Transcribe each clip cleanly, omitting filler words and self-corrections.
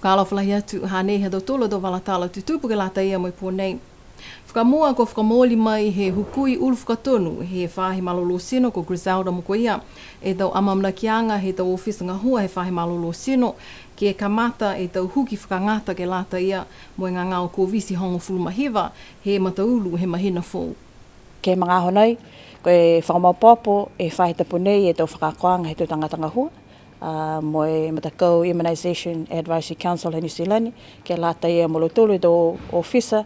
whakaalawhalahi atu hānei he tolo do walatala tutupu ke lata ia mo i pōnei. Whakamua ko whakamoli mai he hukui ulu whakatonu he whahi malolo sino ko Griselda Mokoia e tau amamnakianga he tau ofisa ngahua he whahi malolo sino ke kamata e tau huki whakangata ke lata ia mo i ngā ngāo ko visi hongo fulumahiva he mataulu he mahina fōu. Ke mga honai, ko e whakamaupopo e whahi tapu nei e tau whakakoanga he tau tangata ngahua. Mo e matakau Immunisation Advisory Council he New Zealand ke lata ia mo lotolu e tau ofisa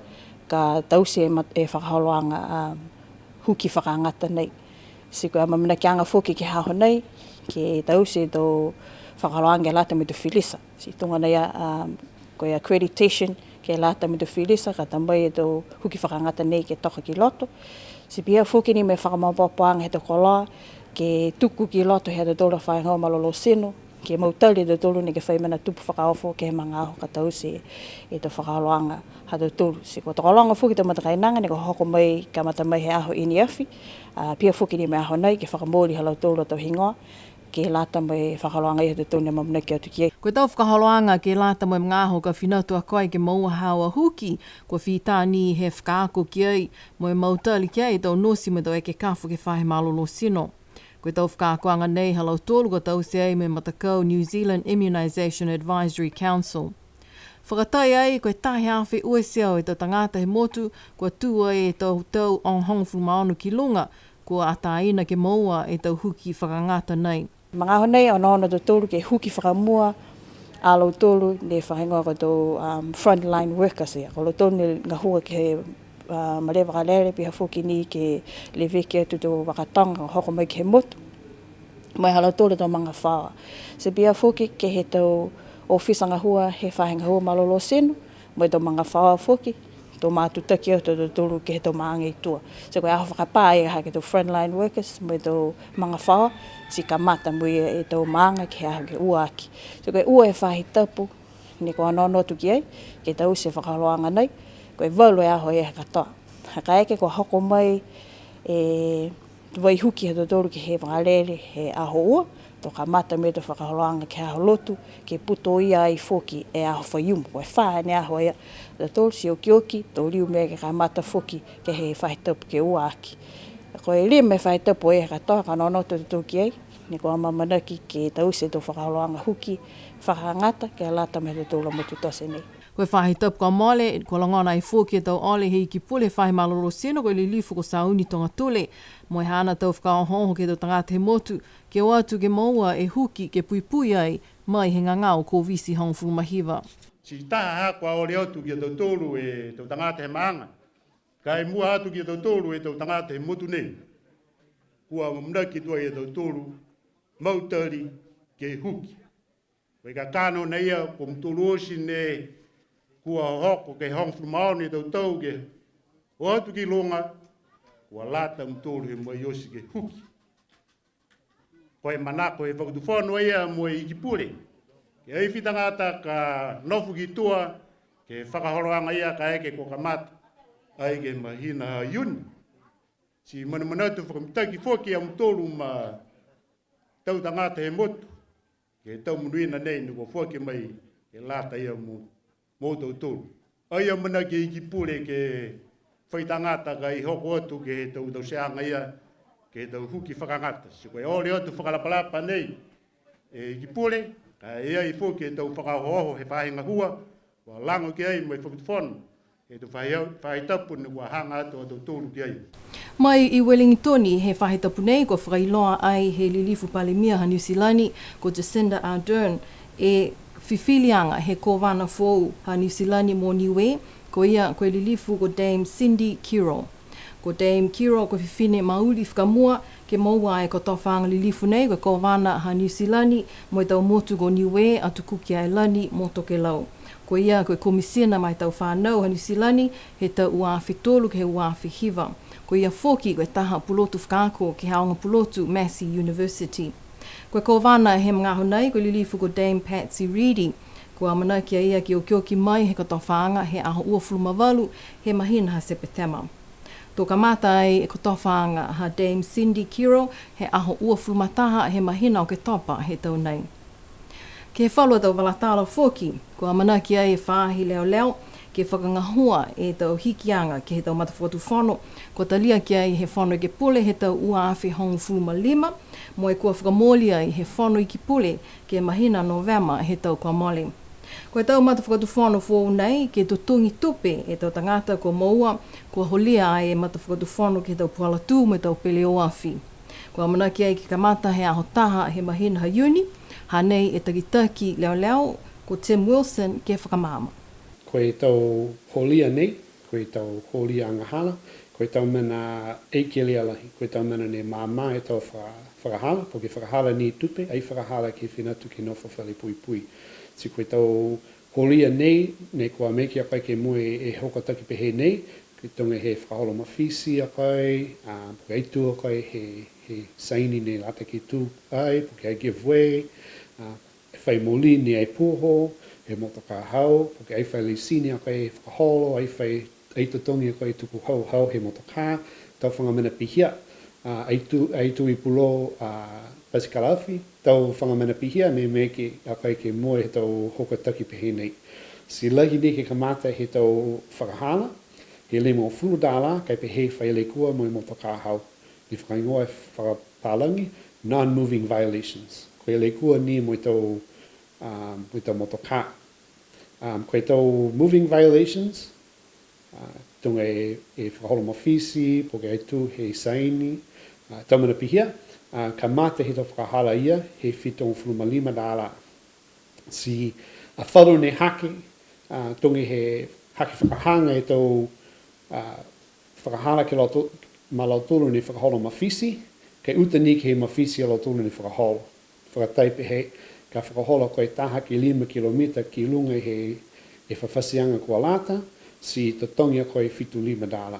ka tausi e whakaholoanga huki whakangata nei. Siko a mamina ki anga whoki ki haho nei, ke tausi e tau whakaholoanga e lata me tu Filisa. Si tunga nei ko e accreditation ke lata me tu Filisa, ka tambai e tau huki whakangata nei ke toka ki loto. Si pia whoki ni me whakamaupopoanga he tau koloa, ke tuku ki loto he te tōra whainga o malolo sino, ke mautali te tōru ni ke whaimana tupu whakaofo ke he mga aho ka tausi e te whakaloanga ha te tōru. Si ko tōkalonga whuki te matakainanga ni ko hoko mai ka mata mai he aho ini awhi, pia whuki ni me aho nei ke whakamōri halau tōru tau hingoa, ke lata mai whakaloanga i te tōru ni mamunaki atu ki e. Ko tau whakaholoanga ke lata mai mga aho ka whinautua koe ke maua hawa huki, ko whitāni he whakaako ki ei, mo e mautali ki ei tau nosi me tau eke kafu ke whahe malolo sino. Ko tau whakaakoanga nei halau tōru ko tau se ei me matakau New Zealand Immunisation Advisory Council. Whakatai ai koe tahi awhi ueseo e tau tangata he motu, ko tua e tau tau on hongfu maonu ki lunga, ko ataina ke maua e tau huki whakangata nei. Mga honei ona tau tōru ke huki whakamua, alo tōru ne whahingoa ko tau frontline workers ia. Ko lo tōru ne ngahua ke he mare wakalere piha whuki ni ke le veke atu tō wakatanga hoko mai ke he motu. Mai halau tōre tō mga whawa. Se pia whuki ke he tau ofisa ngahua he whahinga hua malolo senu, mai tō mga whawa whuki, tō mātu taki au tō tōru ke he tō maanga i tua. Se koe aho whakapā e ha ke tō frontline workers, mai tō mga whawa, si ka mata mui e tō maanga ke aho ke uaki. Se koe ua e whahi tapu, ni ko anonotu ki ei, ke tau se whakaloanga nei, koe walu e aho e katoa. Haka eke ko hoko mai e wai huki he tōru ki he whakalere he aho ua, tō ka mata me tō whakaholoanga ke aho lotu, ke puto ia i whoki e aho whaiumu, koe whae ne aho ia. Tō tōru si oki oki, tō riu mea ke ka mata whoki ke he whaitapu ke ua aki. Koe lia me whaitapu e katoa, ka nonoto te tōki ei, ni ko amamanaki ke tause tō whakaholoanga huki, whakangata ke alata me tō tōra motu tose nei. Koe whahi tapu ka mole, ko langona i fōki e tau ole hei ki pule whahi maloro seno, koe li lifu ko sauni tonga tule. Mo e hana tau whakaohongo ke tau tangata he motu, ke o atu ke maua e huki ke puipui ai, mai he ngangau ko visi hongfu mahiva. Si taha hako a ole atu ki tau tōru e tau tangata he maanga. Ka e mua atu ki tau tōru e tau tangata he motu nei. Kua mamnaki tua e tau tōru, mautari ke huki. Koe ka kano na ia, ko mtoro osi ne kua hoko ke hongfu maoni tau tau ke o atu ki longa, kua lata mtoro he mai osi ke huki. Koe manako e whakutuwhanu ia mo e ikipure. Ke ei whitangata ka nofu ki tua, ke whakahoroanga ia ka eke ko kamata, ai ke mahina ha yuni. Si manamanatu whakamitaki whoki a mtoro ma tau tangata he motu, ke tau munuina nei nuko whoki mai ke lata ia mo tau tōru. Aia mana ke ikipure ke whaitangata ka i hoko atu ke tau seanga ia, ke tau huki whakangata. Si koe ore atu whakalapalapa nei, e ikipure, ka ia i whoki e tau whakahoho he whahinga hua, wa lango ki ai mai whakutwhonu, e tu whaitapu ni kua hanga atu a tau tōru ki ai. Mai i Wellingtoni he whahitapu nei ko whakailoa ai he lilifu palemia ha New Zealand ko Jacinda Ardern e whiwhilianga he kōwana fōu ha New Zealand mō niwe ko ia koe lilifu ko Dame Cindy Kiro. Ko Dame Kiro ko whiwhine mauri whakamua ke maua e ko tawhanga lilifu nei ko kōwana ha New Zealand mo i tau motu ko niwe atu kuki ai lani mō toke lau. Ko ia koe komisina mai tau whanau ha New Zealand he tau uawhi tolu ke he uawhi hiva. Ko ia whoki koe taha pulotu whakaako ki haonga pulotu Massey University. Koe kōwana he mga honei, koe lilifu ko Dame Patsy Reedy. Ko amanakia ia ki o kioki mai he katawhaanga he aho ua fulumavalu he mahina ha sepetema. Tō kamata ai e katawhaanga ha Dame Cindy Kiro he aho ua fulumataha he mahina o ke topa he tau nei. Ke whalua tau walatala whoki, kua manaki ai e whaahi leo leo, ke whakangahua e tau hikianga ke he tau matawhatu whano, ko talia ki ai he whano ke pule he tau ua awhi hongu fuluma 5, mo e kua whakamoli ai he whano i ki pule ke mahina Novema he tau kua mole. Ko e tau matawhatu whano fōu nei ke tutungi tupe e tau tangata ko maua, kua holia ai e matawhatu whano ke tau pualatū me tau pele o awhi. Kua manaki ai ki kamata he aho taha he mahina hayuni, hanei e takitaki leo leo ko Tim Wilson ke whakamama. Koe tau holia nei, koe tau holia angahala, koe tau mena eikele alahi, koe tau mena ne māma e tau whakahala, po ke whakahala ni tupe, ai whakahala ke whinatu ke nofo whale pui pui. Si koe tau holia nei, ne kua meki a kai ke mue e hokataki pehe nei, ke tonga he whakaholo mawhisi a kai, po ke aitu a kai he saini ne lata ki tū ai, po ke ai give way, e whai moli ni ai pūho, he moto ka hau, po ke ai whai leisini a kai e whakaholo, ai whai eitatongi a kai tuku hau he moto ka, tau whangamena pihia, aitu i pulo Pasikalafi, tau whangamena pihia, ne meki a kai ke moe he tau hokataki pehe nei. Si lahi ne ke kamata he tau whakahala, he le mo fulu dala, kai pehe whai le kua mo i moto ka hau. Ni whakaingoa e whakapalangi, non-moving violations. Koe le kua ni mo i tau moto ka. Koe tau moving violations, tunga e whakaholo mawhisi, po ke aitu he saini, taumana pihia, ka mate he tau whakahala ia, he whitongo fuluma 5 dala. Si a wharu ne hake, tunga he hake whakahanga e tau whakahala ke ma lautulu ni whakaholo mawhisi, kei uta ni ke he mawhisi a lautulu ni whakaholo. Whakataipe he, ka whakaholo koe taha ki 5 kilomita ki lunga he e whawhasianga kua lata, si tatongi a koe whitu 5 dala.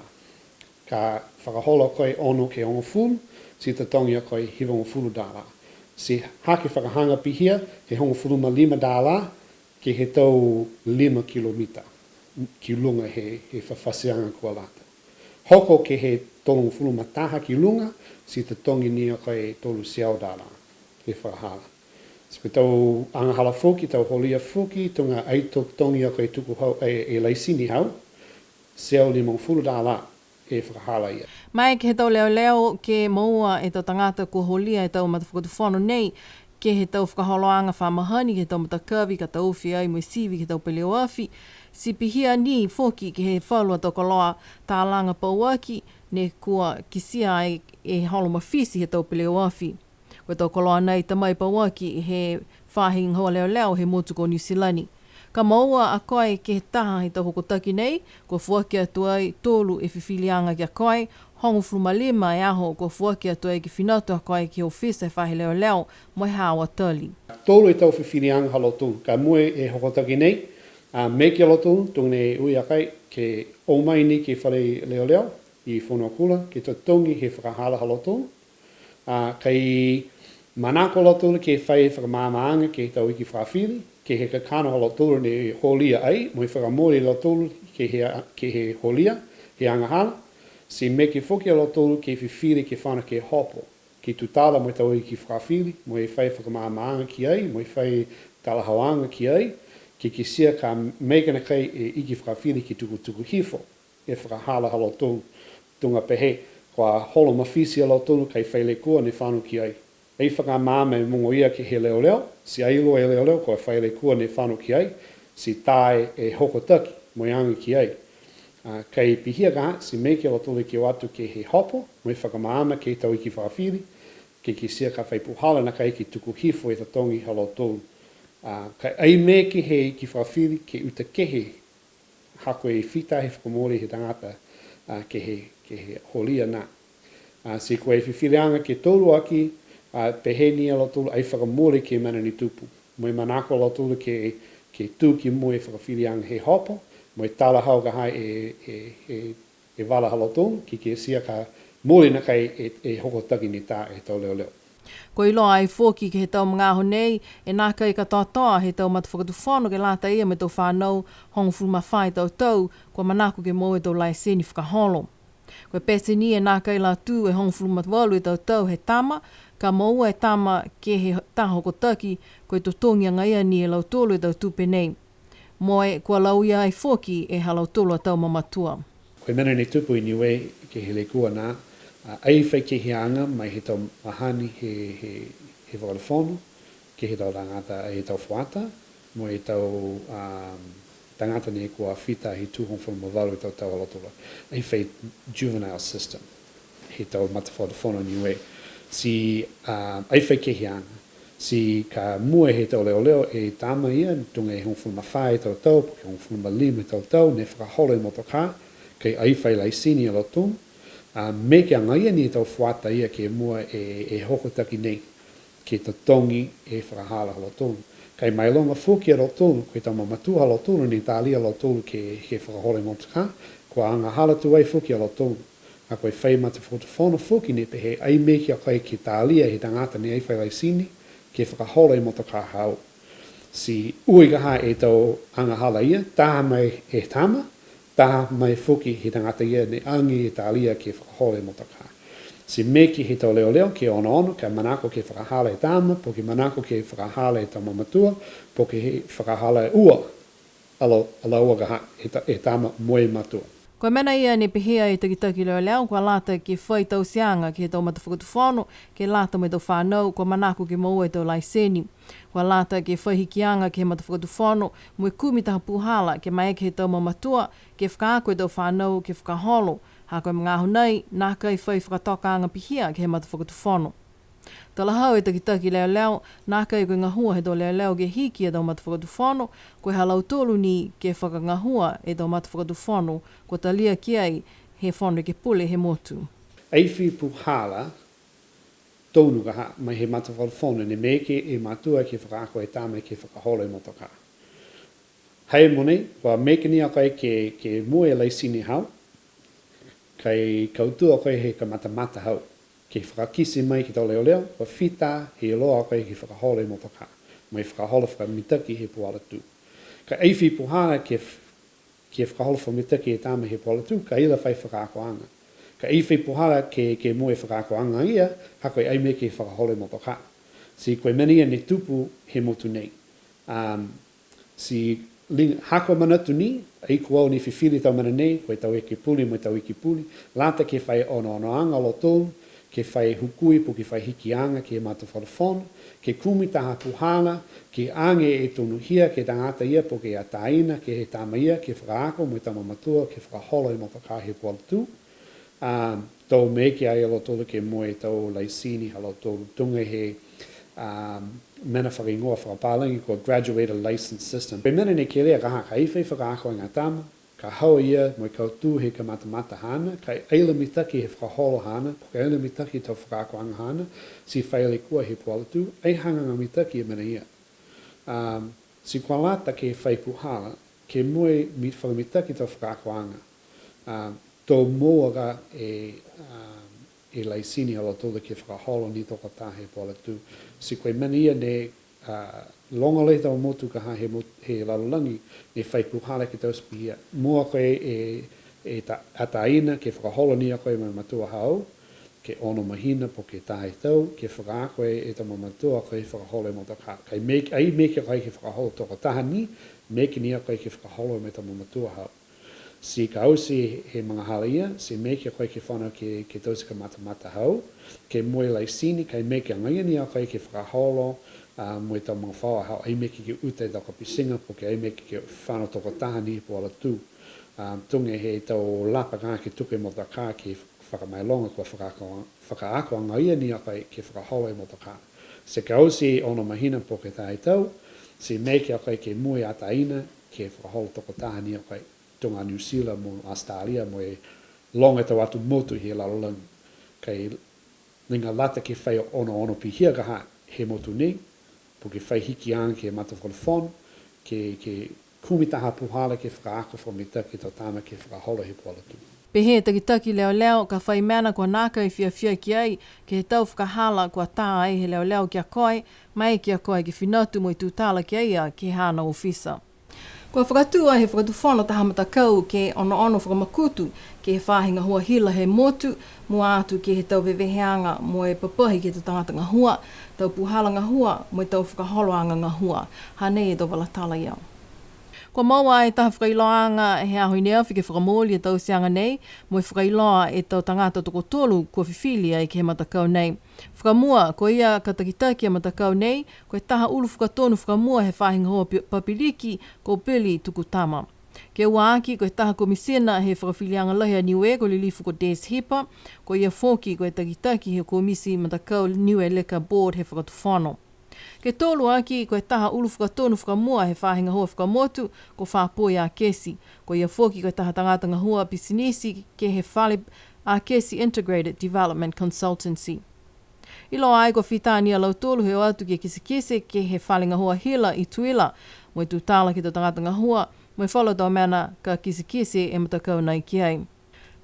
Ka whakaholo koe ono ke ongo fulu, si tatongi a koe hiwongo fulu dala. Si hake whakahanga pihia, he hongo fuluma 5 dala, ke he tau 5 kilomita ki lunga he whawhasianga kua lata. Hoko ke he tolongo fuluma taha ki lunga, si tatongi ni a koe tolu siau dala, he whakahala. So tau angahala fuki, tau holia fuki, tunga aitok tongi a koe tuku hau, e laisini hau, siau 50 dala e whakahala ia. Mai ke he tau leo leo ke maua e tau tangata ko holia e tau matawhakatu whano nei, ke he tau whakaholoanga whamahani, ke he tau matakawi, ka tau uwhi ai mui siwi, ke tau pele o awhi. Si pihia ni whoki ke he whalua tau kaloa tālanga pauaki, ne kua kisia ai e holo mawhisi he tau pele o awhi. Koe tau koloa nei tamai pauaki he whāhinga hoa leo leo he motu ko New Zealand. Ka maua a koe ke he taha he tau hokotaki nei, ko fuaki atu ai tōlu e whiwhilianga ki a koe, hongo fuluma 5 e aho ko fuaki atu ai ki whinatu a koe ki ofisa e whahi leo leo, moi hawa tali. Tōlu e tau whiwhilianga halotu, ka mue e hokotaki nei, me ki alotu, tūne ui a kai, ke omaini ki whare leo leo, i whanua kula, ke tatongi he whakahala halotu, kai manako lotu ke whai whakamamaanga ke tau iki whawhiri, ke he kakano lotu ne holia ai, mo i whakamori lotu ke he holia, he angahala, si me ke whoki lotu ke whiwhiri ke whana ke hopo, ke tutala mo i tau iki whawhiri, mo i whai whakamamaanga ki ai, mo i whai talahawanga ki ai, ke sia ka meikana kai e iki whawhiri ki tuku hifo, e whakahala halotu tunga pehe, kua holo mawhisi alo tonu kai whaile kua ne whanu ki ai. Ei whakamama e mungo ia ki he leo leo, si ailo e leo leo kua whaile kua ne whanu ki ai, si tae e hokotaki mo iangi ki ai. Kai pihia ka, si meke alo tonu ki o atu ke he hopo, mo i whakamama ke tau iki whawhiri, ke sia ka whaipuhala na kai ki tuku hifo e tatongi alo tonu. Kai ai me ke he iki whawhiri ke uta kehe hako e whita he whakamori he tangata ke he holia na. Si koe whiwhireanga ke tolu aki, pehe ni alo tolu ai whakamori ke mana ni tupu. Moi manako alo tolu ke tū ki moe whakawhireanga he hopo, moi tala hau ka hai e wala halo tolu, ki ke sia ka mori na kai e hokotaki ni tā e tau leo leo. Ko ilo ai fōki ke he tau mga aho nei, e nā kai ka tātoa he tau matawhakatu whāno ke lata ia me tau whānau, hongo fulma whai tau, kua manako ke moe tau lai seni whakaholo. Koe pese ni e nā kai la tū e hongo fulma walu e tau he tama, ka maua e tama ke he taho ko taki koe to tongia ngaia ni e lau tolu e tau tupe nei. Moe kua lau ia ai foki e halau tolu a tau mamatua. Koe mena ni tupu i niwe ke he le kua nā, ai whai ke he anga mai he tau mahani he whakalafono, ke he tau rangata e tau whuata, mo e tau tangata ni kua whita he tūhong whanawawaru e tau tau alotola. Ai whai juvenile system, he tau matawhanafono niwe. Si ai whai ke he anga, si ka mua he tau leo leo e tama ia, tunga e hong whanamawhai tau tau, ke hong whanamawalima tau tau, ne whakaholo i motoka, kei ai whai lai sini alo tūng, me ke angaia ni tau whuata ia ke mua e hokotaki nei, ke ta tongi e whakahala alo tūng. Kei mai longa fuki alo tūng, koe tau mamatua alo tūng, ni tālia alo tūng ke whakaholo i motoka, kua anga hala tu ai fuki alo tūng. A koe whai mata whono fuki ne pehe, ai me ke a kai ke tālia he tangata ni ai whai lai sini, ke whakahola i motoka hau. Si uigaha e tau anga hala ia, taha mai e tama, taha mai fuki he tangata ia ne angi e tālia ke whakahola i motoka. Si meki he tau leo leo ke ono, ka manako ke whakahala e tama, po ke manako ke whakahala e tau mamatua, po ke he whakahala e ua, ala ua gaha e tama moe matua. Koe mena ia ni pehea e takitaki leo leo, kua lata ke whai tau sianga ke tau matawhakatuwhano, ke lata me tau whanau, kua manako ke maua e tau laiseni. Kua lata ke whai hikianga ke matawhakatuwhano, mue kumi taha puhala ke mai ke tau mamatua, ke whakaako e tau whanau, ke whakaholo. Ha koe mga honei, nā kai whai whakatoka anga pihia ke matawhakatuwhano. Tala hau e takitaki leo leo, nā kai koe ngahua he tau leo leo ke hiki e tau matawhakatuwhano, koe halau tolu ni ke whakangahua e tau matawhakatuwhano, ko talia ki ai he whanu ke pule he motu. Eiwhi puhala, tonu kaha, mai he matawhakatuwhano, ne meke e matua ke whakaako e tāme ke whakahola i motoka. Hei mone, wa meke ni a kai ke mua e laisini hau, kai kautua koe he ka mata hau. Ke whakakisi mai ki tau leo leo, wa whita he loa koe ki whakahola i motoka. Mai whakahola whakamitaki he puala tu. Ka eiwhi puhana ke whakahola whakamitaki e tāma he puala tu, ka ila whai whakaakoanga. Ka eiwhi puhana ke moe whakaakoanga ia, ha koe ai me ke whakahola i motoka. Si koe menia ne tupu he motu nei. Si hako manatu ni, ai kuau ni whiwhiri tau mana nei, koe tau eke puli, mo tau iki puli, lata ke whai ono anga lo tolu, ke whai hukui po ke whai hikianga ke mata whalafono, ke kumi taha puhana, ke ange e tonu hia, ke tangata ia po ke ataina, ke he tama ia, ke whakaako, mo tama matua, ke whakahola i motaka he puala tu. Tau meke ai alo tolu ke moe tau laisini, alo tolu tunga he mena whakingoa whakapalangi ko graduated license system. Pe mena ne ke lea kaha ka iwhai whakaako i ngā tama, ka hau ia mo kau tu he ka mata hana, ka eila mitaki he whakaholo hana, ka eila mitaki tau whakakoanga hana, si whaile kua he puala tu, ei hanganga mitaki e mena ia. Si kua lata ke whai puhala, ke moe whakamitaki tau whakakoanga, tō moaga e laisini alo tōla ke whakaholo ni toka tā he puala tu. Si koe mena ia ne longa le tau motu ka he lalolangi ne whai puhala ki tau spihia. Mua koe e ataina ke whakahola ni a koe mai matua hau, ke ono mahina po ke tahe tau, ke whakaakoe e tau matua koe whakahola e motaka. Ai meke koe ke whakahola toka taha ni, meke ni a koe ke whakahola me tau matua hau. Si ka ausi he mga hala ia, si meke koe ke whanau ke tausi ka mata hau, ke moe lai sini, kai meke angaia ni a koe ke whakaholo, mo e tau mga whaua hau, ai meke ke utai tau ka pisinga, po ke ai meke ke whanau toko taha ni po ala tu. Tunge he tau lapa kā ke tuke mota kā ke whakamailonga kua whakaako angaia ni a koe ke whakahola e mota kā. Se ka ausi ono mahina po ke tae tau, si meke a koe ke moe ataina, ke whakahola toko taha ni a koe tunga New Zealand mo Australia mo e longa tau atu motu he lalolang. Kei ninga lata ke whai ono pihia kaha he motu nei, po ke whai hiki ang ke mata whalafon, ke kumitaha puhala ke whakaako whamita ke tau tāma ke whakahola he puala tu. Pehe takitaki leo leo ka whai mana kua nāka i whiawhia ki ai, ke he tau whakahala kua tā ai he leo leo kia koe, mai kia koe ki whinatu mo i tūtala ki ai a ke hana ofisa. Kua whakatua he whakatuwhono taha matakau ke ono whakamakutu ke he whāhinga hua hila he motu, mua atu ke he tau weweheanga mo e papahi ke te tangata ngahua, tau puhala ngahua, mo e tau whakaholoanga ngahua. Hanei e tau walatala iau. Kua maua e taha whakailoanga he ahoi nea whike whakamōli e tau seanga nei, mo e whakailoa e tau tangata toko tolu kua whiwhilia i ke he matakau nei. Whakamua, ko ia katakitaki a matakau nei, ko e taha ulu whakatonu whakamua he whahinga hoa papiliki ko Billy Tukutama. Ke ua aki, ko e taha komisena he whakawhilianga lahi a niue ko lilifu ko Des Hipa, ko ia whoki ko e takitaki he komisi matakau niue leka board he whakatuwhono. Ke tolu aki, ko e taha ulu whakatonu whakamua he whahinga hoa whakamotu ko whapoi a kesi, ko ia whoki ko e taha tangata ngahua pisinisi ke he whale a kesi Integrated Development Consultancy. Ilo ai ko whitānia lau tolu he o atu ke kisekese ke he whalinga hoa hila i tuila, mo e tūtala ki tō tangata ngahua, mo e whalo tau mana ka kisekese e matakau nei ki ai.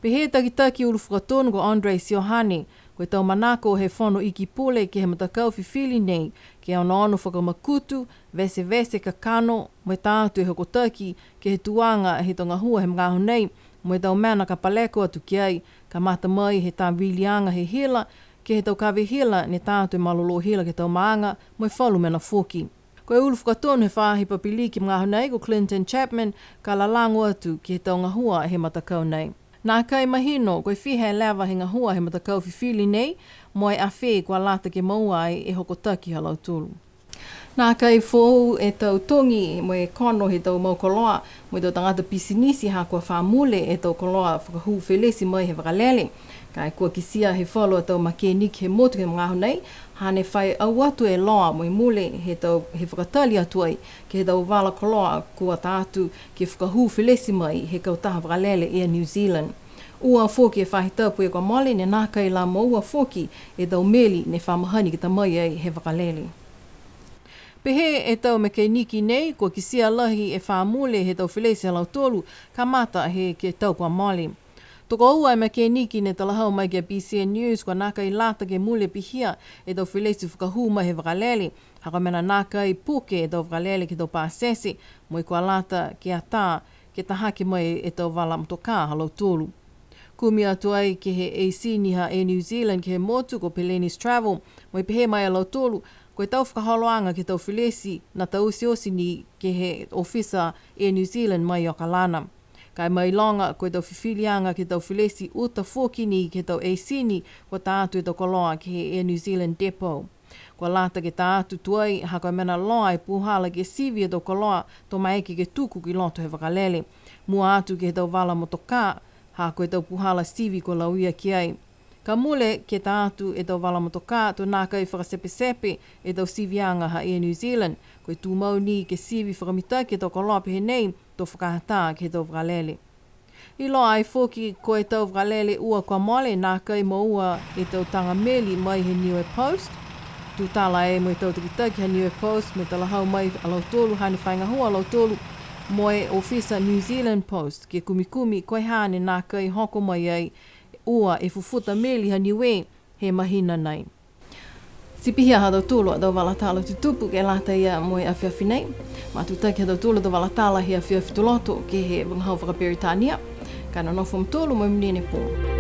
Pe he takitaki ulu whakatonu ko Andre Siohane, ko e tau manako he whono iki pole ke he matakau whiwhili nei, ke ono whakamakutu, vese ka kano, mo e tātu e hokotaki ke he tuanga he tonga hua he mga nei, mo e tau mana ka paleko atu ki ai, ka mata mai he tā wilianga he hila, ke he tau kawe hila ne tātu e malolo hila ke tau maanga, mo e whalu mena whoki. Ko e ulu whakatonu he whāhi papili ki mga nei ko Clinton Chapman, ka lalango atu ki he tau ngahua he matakau nei. Nā kai mahino, koe whihe lewa he ngahua he matakau whiwhili nei, mo e awhi kua lata ke maua ai e hokotaki halau tulu. Nā kai whou e tau tongi, mo e kono he tau maukoloa, mo e tau tangata pisinisi ha kua whamule e tau koloa whakahu whelesi mai he wakalele. Kai kua kisia he whalo tau makeniki he motu ke mga nei, hane whai au atu e loa mo i mule he tau he whakatali atu ai, ke he tau wala koloa kua tātu ke whakahu whelesi mai he kautaha wakalele e New Zealand. Ua whoki e whahitapu e kua mole ne nā kai la mo ua whoki e tau meli ne whamahani ki ta mai ai he wakalele. Pehe e tau makeniki nei, kua kisia lahi e whamule he tau whelesi halau tolu, ka mata he ke tau kua mole. Toko ua e makeniki ne talahau mai ke BCN News kua naka i lata ke mule pihia e tau whelesi whakahu mai he wakalele. Haka mena naka i puke e tau wakalele ke tau pāsese, mo i kua lata ke ata ke tahake mai e tau wala mtoka halau tolu. Kumi atu ai ke he AC niha e New Zealand ke he motu ko Pelenis Travel, mo i pehe mai alau tolu, ko e tau whakaholoanga ke tau whelesi na tau usiosi ni ke he ofisa e New Zealand mai o Kalana. Kai mai longa ko e tau whiwhilianga ke tau whelesi uta whokini ke tau AC ni ko tātu e tau koloa ke he New Zealand Depot. Ko lata ke tātu tuai hako mena loa e puhala ke sivi e tau koloa to maeki ke tuku ki loto he wakalele. Mua atu ke tau wala motoka ha ko e tau puhala sivi ko lauia ki ai. Ka mule ke tātu e tau wala motoka to nāka i whakasepe e tau sivianga ha e New Zealand, ko e tūmau ni ke sivi whakamita ke tau koloa pehe nei to whakahata ke tau whalele. I loa ai whoki ko e tau whalele ua kua mole nāka i mo ua e tau tanga meli mai he Niue Post. Tūtala e mo e tau tikitaki ha Niue Post me talahau mai alau tolu hane whainga hoa alau tolu mo e ofisa New Zealand Post ke kumikumi koe hane nāka i hoko mai ai ua e fufuta meli ha niue he mahina nei. Sipihia ha tau tulu a tau walatala tutupu ke lata ia mo e awhiawhi nei. Ma tutaki ha tau tulu tau walatala hi awhiawhi tuloto ke he wangahau whakaperitania. Kana nofum tulu mo i mnene pō.